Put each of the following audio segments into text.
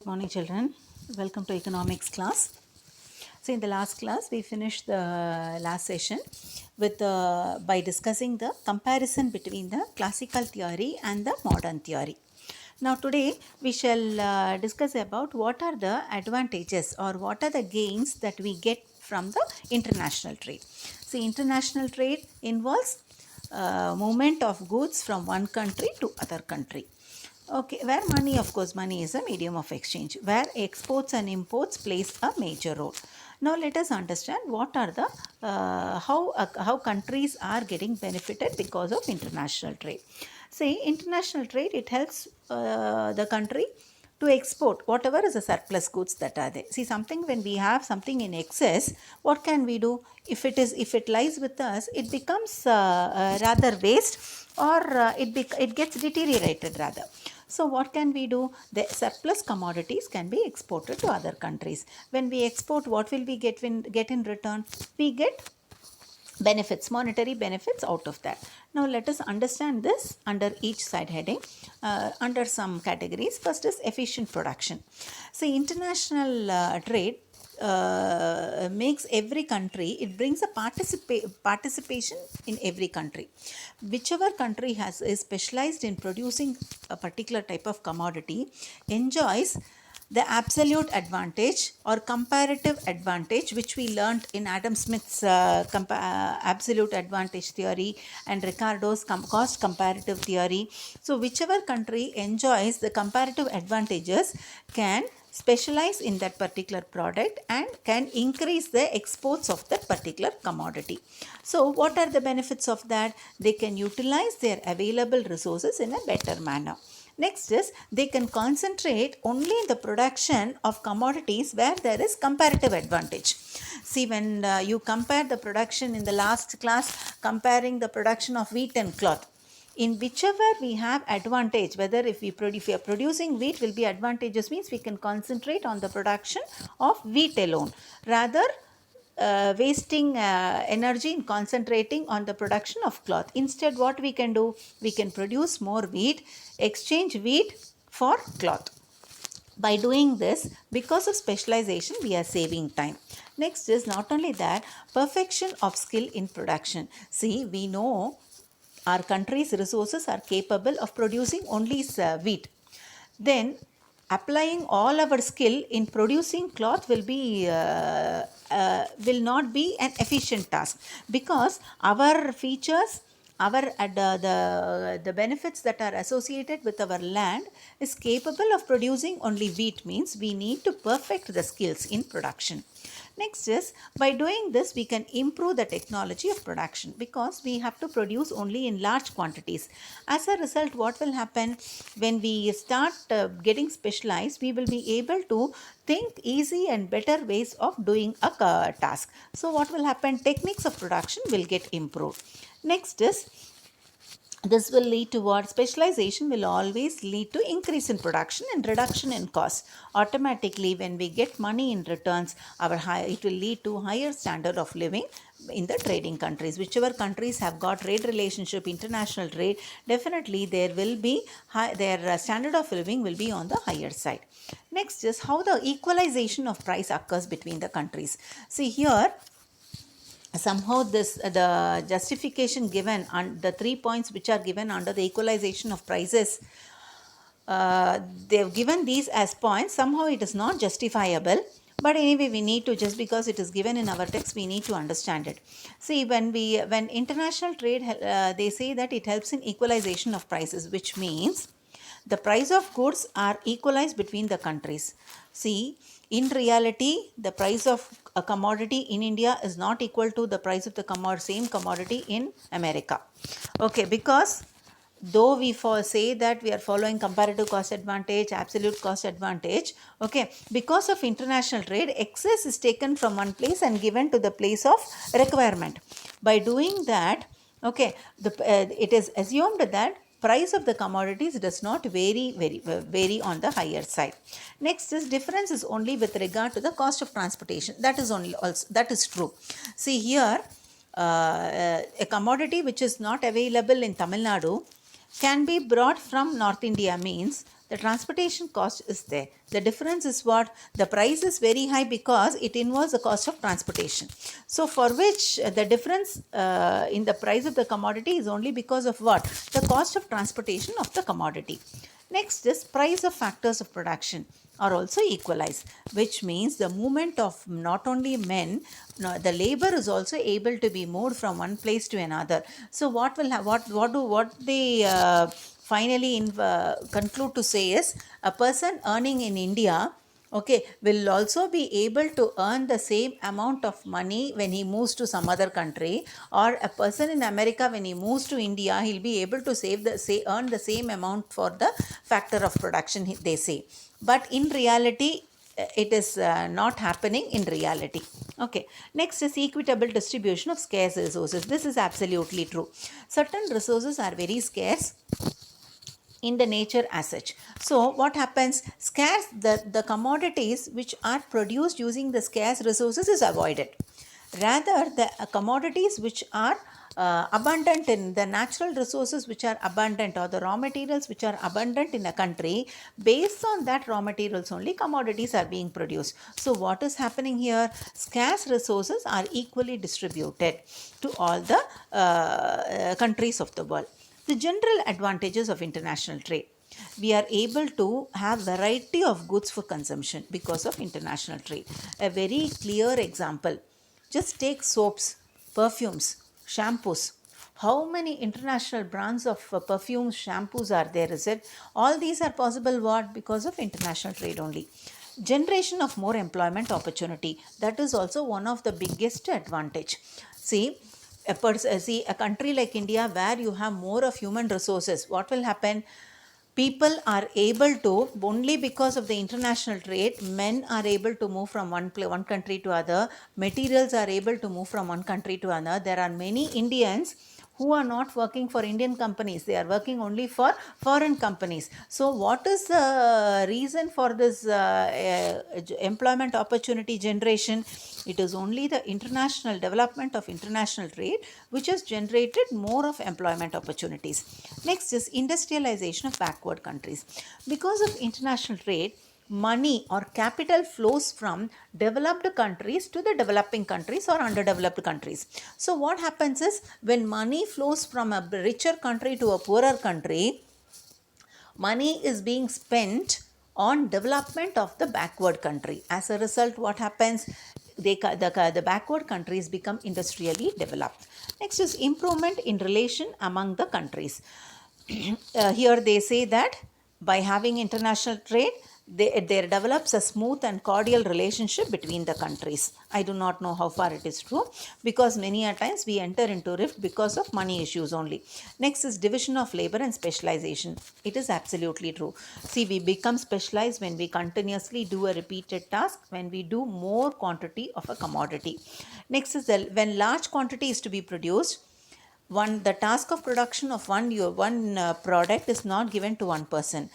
morning, children. Welcome to economics class. So in the last class we finished the last session with by discussing the comparison between the classical theory and the modern theory. Now today we shall discuss about what are the advantages or what are the gains that we get from the international trade. See, international trade involves movement of goods from one country to other country. Okay, where money, of course, money is a medium of exchange, where exports and imports plays a major role. Now let us understand what are the how countries are getting benefited because of international trade. See, international trade, it helps the country to export whatever is the surplus goods that are there. See, something, when we have something in excess, what can we do? If it lies with us, it becomes rather waste, or it gets deteriorated rather. So what can we do? The surplus commodities can be exported to other countries. When we export, what will we get in return? We get benefits, monetary benefits out of that. Now let us understand this under each side heading, under some categories. First is efficient production. See, international trade makes every country, it brings a participation in every country. Whichever country is specialized in producing a particular type of commodity enjoys the absolute advantage or comparative advantage, which we learnt in Adam Smith's absolute advantage theory and Ricardo's cost comparative theory. So whichever country enjoys the comparative advantages can specialize in that particular product and can increase the exports of that particular commodity. So what are the benefits of that? They can utilize their available resources in a better manner. Next is, they can concentrate only in the production of commodities where there is comparative advantage. See, when you compare the production in the last class, comparing the production of wheat and cloth, in whichever we have advantage, whether if we are producing wheat, will be advantageous, means we can concentrate on the production of wheat alone, rather wasting energy in concentrating on the production of cloth. Instead, what we can do? We can produce more wheat, exchange wheat for cloth. By doing this, because of specialization, we are saving time. Next is, not only that, perfection of skill in production. See, we know our country's resources are capable of producing only wheat. Then applying all our skill in producing cloth will not be an efficient task, because our features, our the benefits that are associated with our land is capable of producing only wheat, means we need to perfect the skills in production. Next is, by doing this, we can improve the technology of production, because we have to produce only in large quantities. As a result, what will happen? When we start getting specialized, we will be able to think easy and better ways of doing a task. So what will happen? Techniques of production will get improved. Next is, this will lead to what? Specialization will always lead to increase in production and reduction in cost. Automatically, when we get money in returns, it will lead to higher standard of living in the trading countries. Whichever countries have got trade relationship, international trade, definitely there will be their standard of living will be on the higher side. Next is how the equalization of price occurs between the countries. See here, somehow the justification given on the 3 points which are given under the equalization of prices, they have given these as points. Somehow it is not justifiable, but anyway we need to, just because it is given in our text, we need to understand it. See, when international trade, they say that it helps in equalization of prices, which means the price of goods are equalized between the countries. See, in reality, the price of a commodity in India is not equal to the price of the same commodity in America. Okay, because though we say that we are following comparative cost advantage, absolute cost advantage, okay, because of international trade, excess is taken from one place and given to the place of requirement. By doing that, okay, it is assumed that price of the commodities does not vary on the higher side. Next is, difference is only with regard to the cost of transportation. That is true. See here, a commodity which is not available in Tamil Nadu can be brought from North India, means the transportation cost is there. The difference is what? The price is very high because it involves the cost of transportation. So for which the difference in the price of the commodity is only because of what? The cost of transportation of the commodity. Next is price of factors of production are also equalized, which means the movement of not only men, no, the labor is also able to be moved from one place to another. So what will what they finally conclude to say is a person earning in India, okay, will also be able to earn the same amount of money when he moves to some other country, or a person in America, when he moves to India, he'll be able to earn the same amount for the factor of production, they say. But in reality, it is not happening in reality. Okay, next is equitable distribution of scarce resources. This is absolutely true. Certain resources are very scarce in the nature as such. So what happens? The commodities which are produced using the scarce resources is avoided. Rather, the commodities which are abundant in the natural resources which are abundant, or the raw materials which are abundant in a country, based on that raw materials only commodities are being produced. So what is happening here? Scarce resources are equally distributed to all the countries of the world. The general advantages of international trade. We are able to have variety of goods for consumption because of international trade. A very clear example, just take soaps, perfumes, shampoos. How many international brands of perfumes, shampoos are there, is it? All these are possible what? Because of international trade only. Generation of more employment opportunity. That is also one of the biggest advantage. See, a country like India where you have more of human resources, what will happen? People are able to, only because of the international trade, men are able to move from one country to other, materials are able to move from one country to another. There are many Indians who are not working for Indian companies, they are working only for foreign companies. So what is the reason for this employment opportunity generation? It is only the international development of international trade which has generated more of employment opportunities. Next is industrialization of backward countries. Because of international trade, money or capital flows from developed countries to the developing countries or underdeveloped countries. So what happens is, when money flows from a richer country to a poorer country, money is being spent on development of the backward country. As a result, what happens? The backward countries become industrially developed. Next is improvement in relation among the countries. Here they say that by having international trade, there develops a smooth and cordial relationship between the countries. I do not know how far it is true, because many a times we enter into rift because of money issues only. Next is division of labor and specialization. It is absolutely true. See, we become specialized when we continuously do a repeated task, when we do more quantity of a commodity. Next is when large quantity is to be produced, the task of production of one product is not given to one person.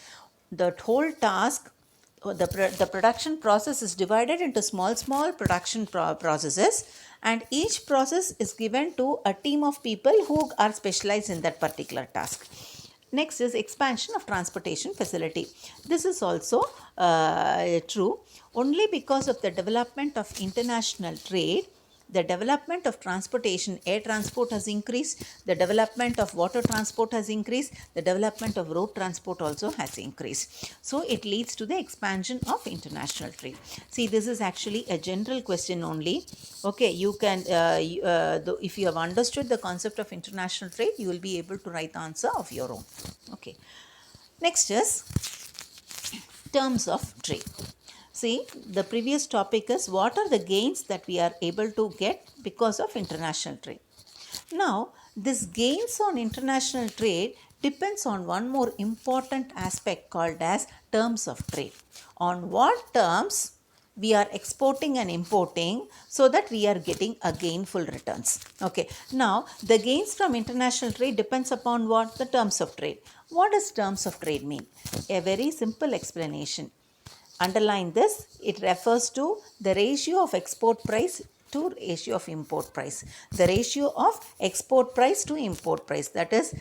The whole task, the production process is divided into small production processes, and each process is given to a team of people who are specialized in that particular task. Next is expansion of transportation facility. This is also true. Only because of the development of international trade, the development of transportation, air transport has increased, the development of water transport has increased, the development of road transport also has increased. So it leads to the expansion of international trade. See, this is actually a general question only. Okay, you can, if you have understood the concept of international trade, you will be able to write the answer of your own. Okay. Next is terms of trade. See, the previous topic is what are the gains that we are able to get because of international trade. Now, this gains on international trade depends on one more important aspect called as terms of trade. On what terms we are exporting and importing so that we are getting a gainful returns. Okay. Now, the gains from international trade depends upon what? The terms of trade. What does terms of trade mean? A very simple explanation. Underline this, it refers to the ratio of export price to ratio of import price. The ratio of export price to import price, that is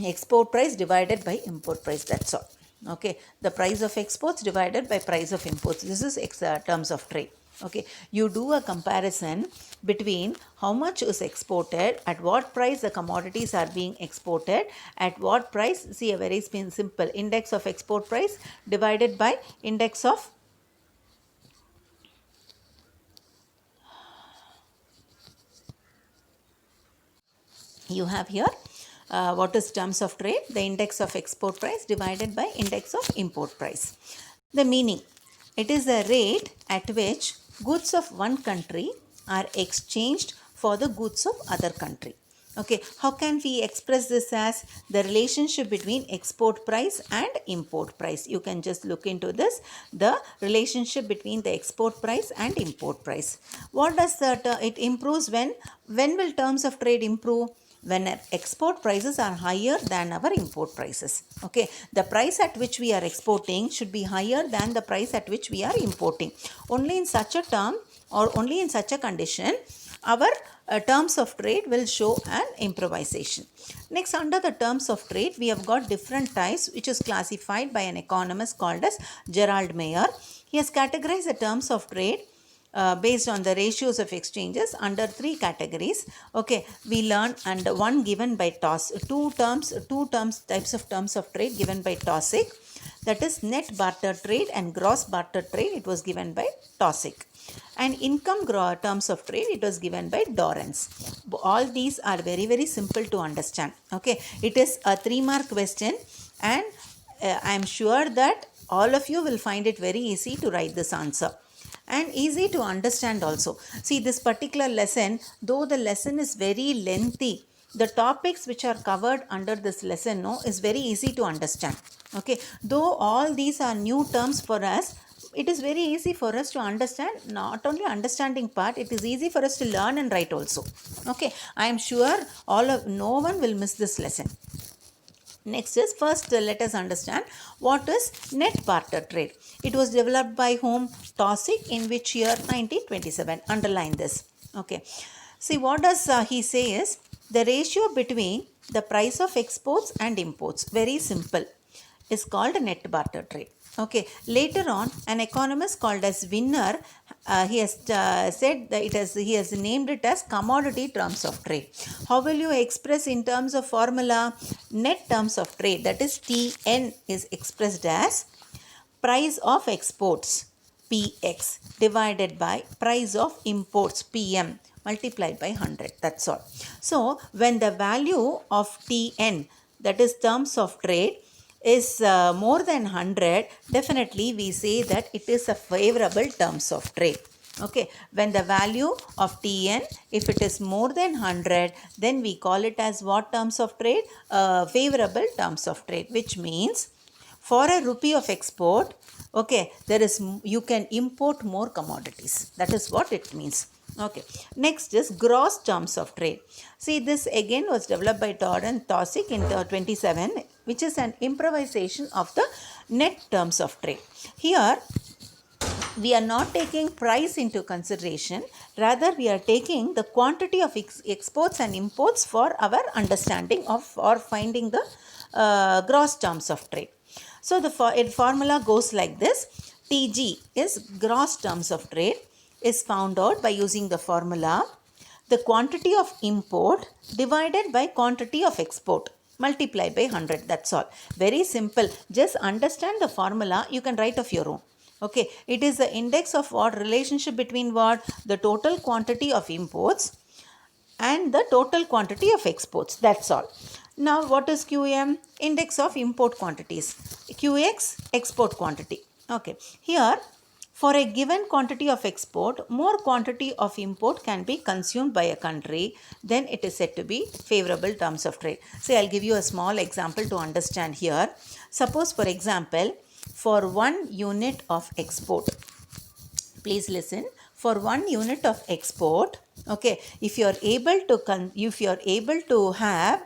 export price divided by import price, that's all. Okay, the price of exports divided by price of imports. This is terms of trade. Okay, you do a comparison between how much is exported, at what price the commodities are being exported, at what price. See, a very simple index of export price divided by index of you have here what is terms of trade, the index of export price divided by index of import price. The meaning, it is the rate at which goods of one country are exchanged for the goods of other country. Okay, how can we express this as the relationship between export price and import price? You can just look into this, the relationship between the export price and import price. What does that it improves when will terms of trade improve? When our export prices are higher than our import prices. Okay, the price at which we are exporting should be higher than the price at which we are importing. Only in such a term or only in such a condition our terms of trade will show an improvisation. Next, under the terms of trade, we have got different types which is classified by an economist called as Gerald Mayer. He has categorized the terms of trade based on the ratios of exchanges under three categories. Okay, we learn, and one given by two types of terms of trade given by Taussig, that is net barter trade and gross barter trade. It was given by Taussig. And income terms of trade, it was given by Dorrance. All these are very simple to understand. Okay, it is a 3-mark question, and I am sure that all of you will find it very easy to write this answer and easy to understand also. See, this particular lesson, though the lesson is very lengthy, the topics which are covered under this lesson is very easy to understand. Okay, though all these are new terms for us, it is very easy for us to understand. Not only understanding part, it is easy for us to learn and write also. Okay, I am sure no one will miss this lesson. Next is, first let us understand what is net barter trade. It was developed by whom? Taussig. In which year? 1927. Underline this. Okay. See, what does he say is the ratio between the price of exports and imports. Very simple. Is called net barter trade. Okay. Later on, an economist called as Winner, he has said that he has named it as commodity terms of trade. How will you express in terms of formula? Net terms of trade, that is TN, is expressed as price of exports PX divided by price of imports PM multiplied by 100. That's all. So, when the value of TN, that is terms of trade, is more than 100, definitely we say that it is a favorable terms of trade. Okay, when the value of TN, if it is more than 100, then we call it as what terms of trade? Favorable terms of trade, which means for a rupee of export, okay, you can import more commodities. That is what it means. Okay, next is gross terms of trade. See, this again was developed by Taussig in 27, which is an improvisation of the net terms of trade. Here, we are not taking price into consideration, rather we are taking the quantity of exports and imports for our understanding of or finding the gross terms of trade. So, the formula goes like this. TG is gross terms of trade, is found out by using the formula the quantity of import divided by quantity of export multiplied by 100. That's all. Very simple. Just understand the formula. You can write of your own. Okay. It is the index of what? Relationship between what? The total quantity of imports and the total quantity of exports. That's all. Now, what is QM? Index of import quantities. QX, export quantity. Okay. Here, for a given quantity of export, more quantity of import can be consumed by a country, then it is said to be favorable terms of trade. See, I'll give you a small example to understand here. Suppose, for example, for 1 unit of export, please listen, for 1 unit of export, okay, if you are able to have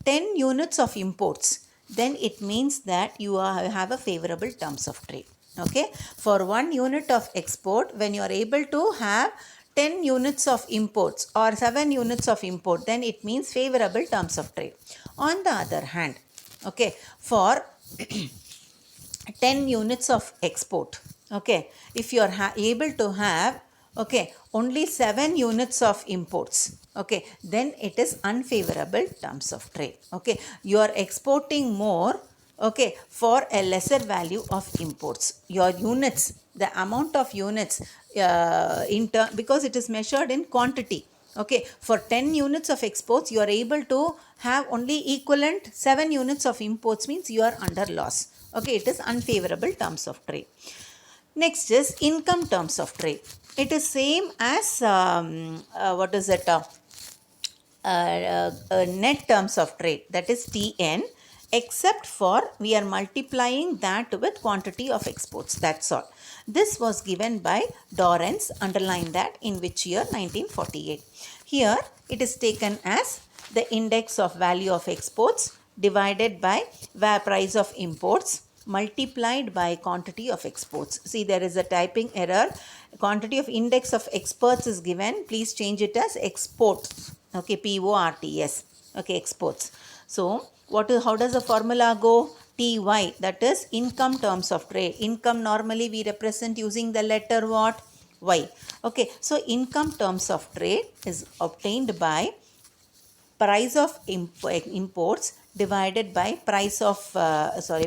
10 units of imports, then it means that you have a favorable terms of trade. Okay, for 1 unit of export, when you are able to have 10 units of imports or 7 units of import, then it means favorable terms of trade. On the other hand, okay, for 10 units of export, okay, if you are able to have, okay, only 7 units of imports, okay, then it is unfavorable terms of trade. Okay, you are exporting more, okay, for a lesser value of imports. Your units, the amount of units because it is measured in quantity. Okay, for 10 units of exports you are able to have only equivalent 7 units of imports, means you are under loss. Okay, it is unfavorable terms of trade. Next is income terms of trade. It is same as what is it? Net terms of trade, that is TN, except for we are multiplying that with quantity of exports. That's all. This was given by Dorrance, underline that, in which year? 1948. Here it is taken as the index of value of exports divided by price of imports multiplied by quantity of exports. See, there is a typing error. Quantity of index of exports is given. Please change it as export. Okay, PORTS. Okay, exports. So, how does the formula go? TY, that is income terms of trade. Income normally we represent using the letter what? Y. Okay, so income terms of trade is obtained by price of imports divided by price of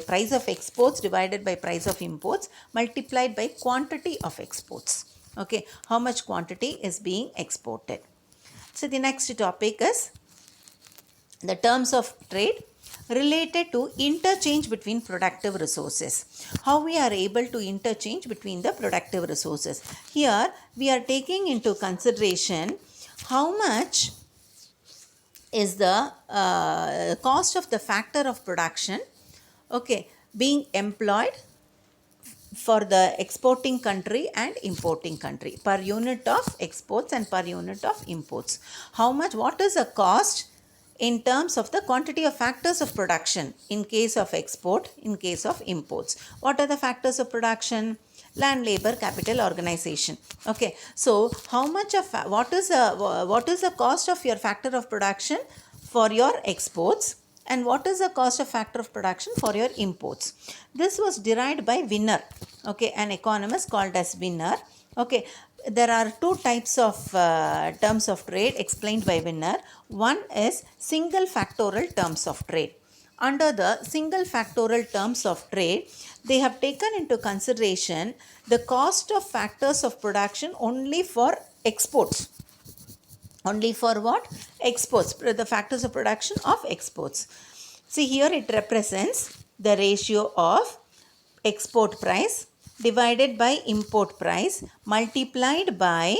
price of exports divided by price of imports multiplied by quantity of exports. Okay, how much quantity is being exported. So the next topic is the terms of trade related to interchange between productive resources. How we are able to interchange between the productive resources. Here we are taking into consideration how much is the cost of the factor of production, okay, being employed for the exporting country and importing country, per unit of exports and per unit of imports. How much, what is the cost in terms of the quantity of factors of production in case of export, in case of imports. What are the factors of production? Land, labor, capital, organization. Okay, so how much of, what is the cost of your factor of production for your exports, and what is the cost of factor of production for your imports? This was derived by Winner, okay, an economist called as Winner. Okay, there are two types of terms of trade explained by Winner. One is single factorial terms of trade. Under the single factorial terms of trade, they have taken into consideration the cost of factors of production only for exports. Only for what? Exports. The factors of production of exports. See, here it represents the ratio of export price divided by import price multiplied by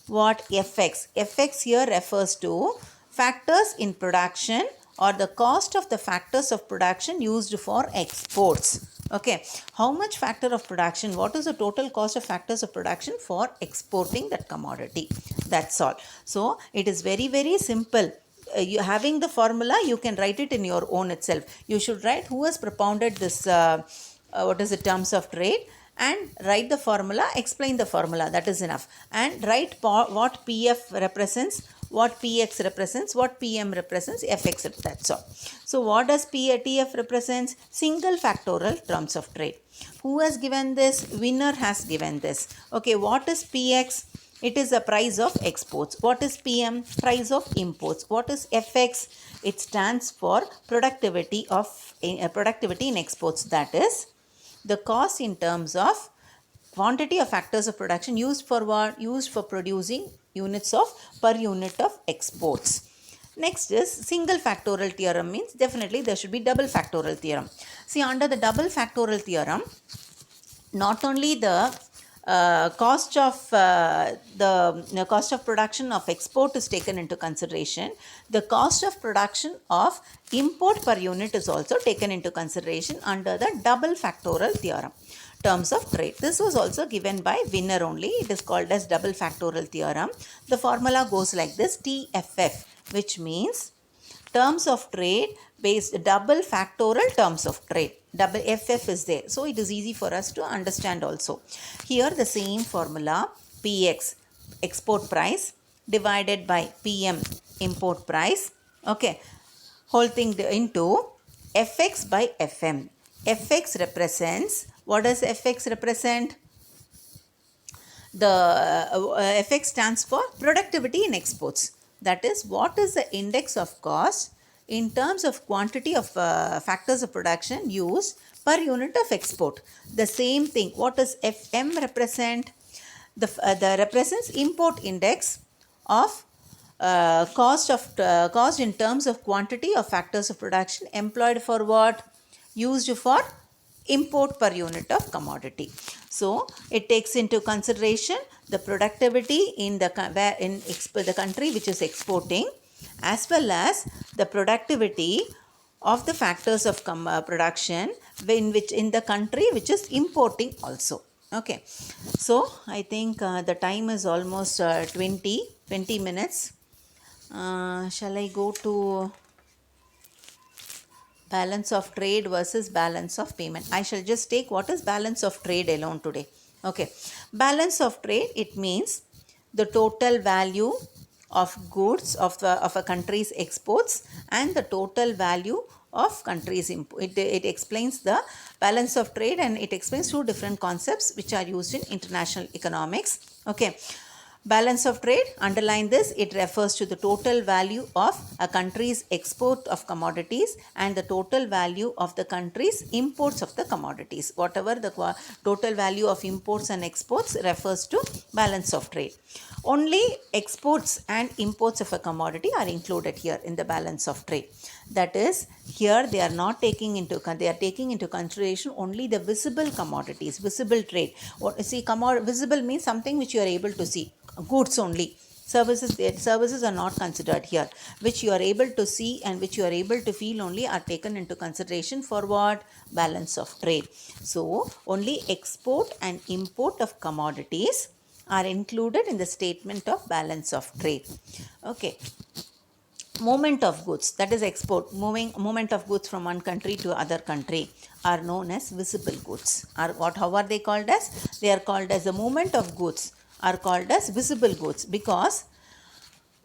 what? FX. FX here refers to factors in production or the cost of the factors of production used for exports. Okay, how much factor of production, what is the total cost of factors of production for exporting that commodity? That's all. So, it is very, very simple. You having the formula, you can write it in your own itself. You should write who has propounded this, what is the terms of trade, and write the formula, explain the formula, that is enough. And write what PF represents, what PX represents, what PM represents, FX, that's all. So what does TF represents? Single factorial terms of trade. Who has given this? Winner has given this. Okay, what is PX? It is the price of exports. What is PM? Price of imports. What is FX? It stands for productivity in exports. That is the cost in terms of quantity of factors of production used for what? Used for producing units of per unit of exports. Next is single factorial theorem, means definitely there should be double factorial theorem. See, under the double factorial theorem, not only the cost of production of export is taken into consideration, the cost of production of import per unit is also taken into consideration under the double factorial theorem. Terms of trade. This was also given by Winner only. It is called as double factorial theorem. The formula goes like this: TFF, which means terms of trade based double factorial terms of trade. Double FF is there. So it is easy for us to understand also. Here the same formula, PX, export price, divided by PM, import price. Okay, whole thing into FX by FM. Fx represents, what does Fx represent? The Fx stands for productivity in exports. That is, what is the index of cost in terms of quantity of factors of production used per unit of export. The same thing. What does Fm represent? The represents import index of cost in terms of quantity of factors of production employed for what? Used for import per unit of commodity. So it takes into consideration the productivity in the country which is exporting, as well as the productivity of the factors of production in the country which is importing also. Okay, so I think the time is almost 20 minutes. Shall I go to balance of trade versus balance of payment? I shall just take what is balance of trade alone today. Okay, balance of trade, it means the total value of goods of a country's exports and the total value of country's import. It explains the balance of trade, and it explains two different concepts which are used in international economics. Okay, balance of trade, underline this, it refers to the total value of a country's export of commodities and the total value of the country's imports of the commodities. Whatever the total value of imports and exports refers to balance of trade. Only exports and imports of a commodity are included here in the balance of trade. That is, here they are taking into consideration only the visible commodities, visible trade. Visible means something which you are able to see, goods only. Services are not considered here. Which you are able to see and which you are able to feel only are taken into consideration for what? Balance of trade. So only export and import of commodities are included in the statement of balance of trade. Okay. Movement of goods, that is export, movement of goods from one country to other country, are known as visible goods. How are they called as? They are called as the movement of goods are called as visible goods, because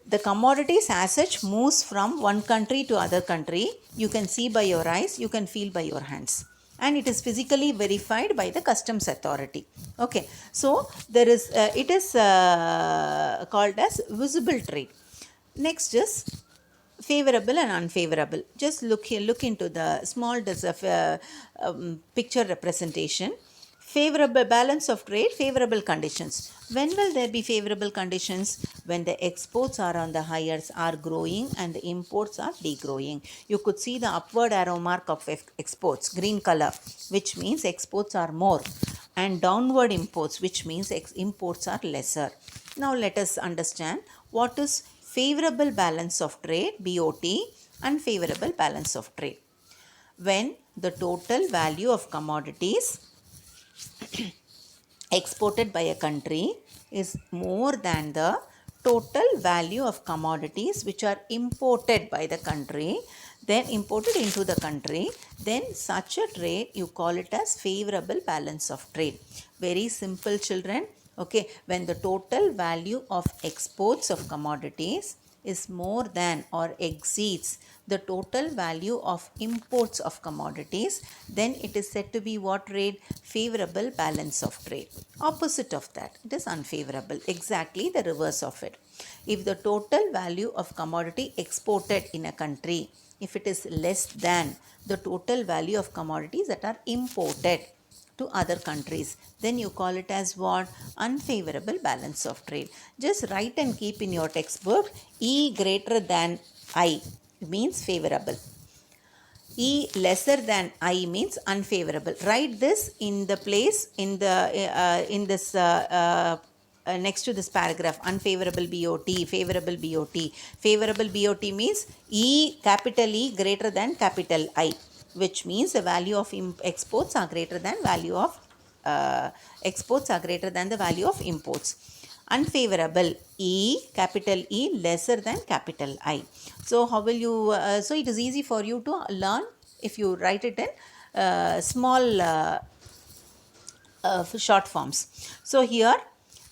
the commodities as such moves from one country to other country. You can see by your eyes, you can feel by your hands, and it is physically verified by the customs authority. Okay, so there is it is called as visible trade. Next is favorable and unfavorable. Just look into the small picture representation. Favorable, balance of trade, favorable conditions. When will there be favorable conditions? When the exports are on the higher, are growing, and the imports are degrowing. You could see the upward arrow mark of exports, green color, which means exports are more, and downward imports, which means imports are lesser. Now let us understand what is favorable balance of trade, BOT, unfavorable balance of trade. When the total value of commodities exported by a country is more than the total value of commodities which are imported by the country, then imported into the country, then such a trade you call it as favorable balance of trade. Very simple, children. Okay, when the total value of exports of commodities is more than or exceeds the total value of imports of commodities, then it is said to be what trade? Favorable balance of trade. Opposite of that, it is unfavorable. Exactly the reverse of it. If the total value of commodity exported in a country, if it is less than the total value of commodities that are imported to other countries, then you call it as what? Unfavorable balance of trade. Just write and keep in your textbook, E greater than I means favorable. E lesser than I means unfavorable. Write this in the place in this next to this paragraph. Unfavorable BOT, favorable BOT. Favorable BOT means E, capital E greater than capital I, which means the value of exports are greater than value of exports are greater than the value of imports. Unfavorable, E, capital E lesser than capital I. So how will you, so it is easy for you to learn if you write it in small short forms. So here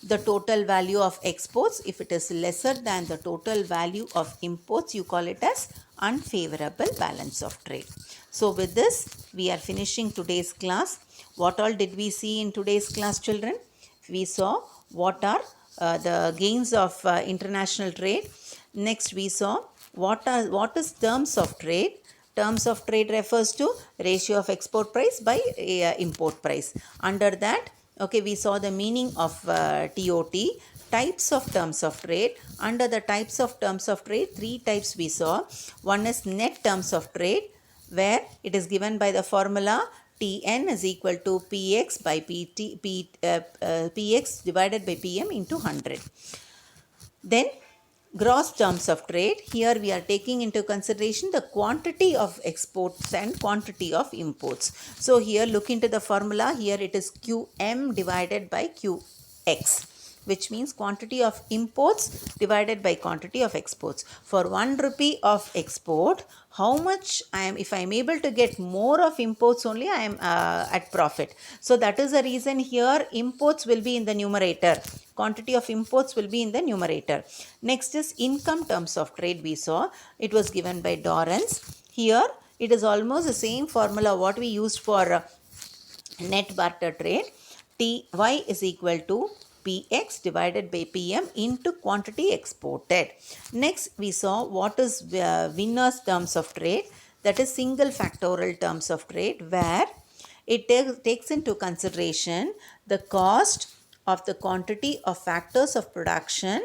the total value of exports. If it is lesser than the total value of imports, you call it as unfavorable balance of trade. So with this, we are finishing today's class. What all did we see in today's class, children? We saw what are the gains of international trade. Next, we saw what is terms of trade. Terms of trade refers to ratio of export price by import price. Under that, okay, we saw the meaning of TOT, types of terms of trade. Under the types of terms of trade, three types we saw. One is net terms of trade, where it is given by the formula Tn is equal to Px by Px divided by Pm into 100. Then gross terms of trade. Here we are taking into consideration the quantity of exports and quantity of imports. So here look into the formula. Here it is Qm divided by Qx, which means quantity of imports divided by quantity of exports. For 1 rupee of export, how much if I am able to get more of imports only, I am at profit. So that is the reason here imports will be in the numerator. Quantity of imports will be in the numerator. Next is income terms of trade we saw. It was given by Dorrance. Here it is almost the same formula what we used for net barter trade. Ty is equal to Px divided by Pm into quantity exported. Next, we saw what is winner's terms of trade, that is single factorial terms of trade, where it takes into consideration the cost of the quantity of factors of production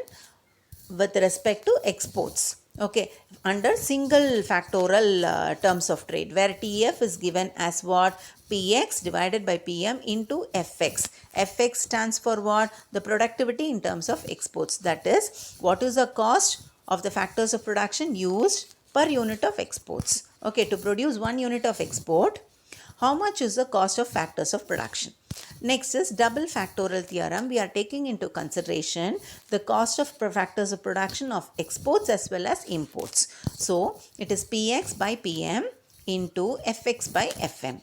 with respect to exports. Okay, under single factorial terms of trade, where TF is given as what? Px divided by Pm into Fx. Fx stands for what? The productivity in terms of exports. That is, what is the cost of the factors of production used per unit of exports. Okay, to produce 1 unit of export, how much is the cost of factors of production? Next is double factorial theorem. We are taking into consideration the cost of factors of production of exports as well as imports. So, it is Px by Pm into Fx by Fm.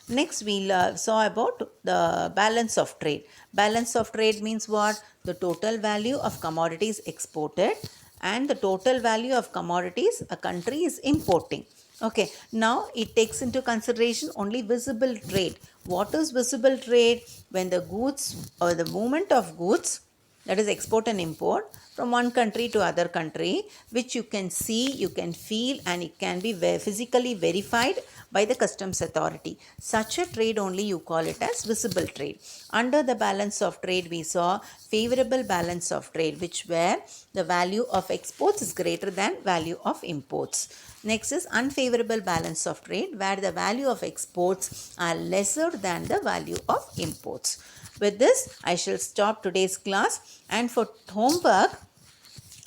Next, we saw about the balance of trade. Balance of trade means what? The total value of commodities exported and the total value of commodities a country is importing. Okay, now it takes into consideration only visible trade. What is visible trade? When the goods or the movement of goods, that is export and import, from one country to other country, which you can see, you can feel, and it can be physically verified by the customs authority. Such a trade only you call it as visible trade. Under the balance of trade, we saw favorable balance of trade, which where the value of exports is greater than value of imports. Next is unfavorable balance of trade, where the value of exports are lesser than the value of imports. With this, I shall stop today's class, and for homework,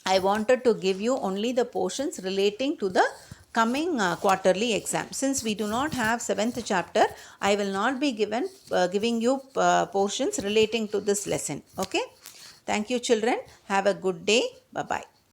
I wanted to give you only the portions relating to the coming quarterly exam. Since we do not have 7th chapter, I will not be giving you portions relating to this lesson. Okay? Thank you, children. Have a good day. Bye-bye.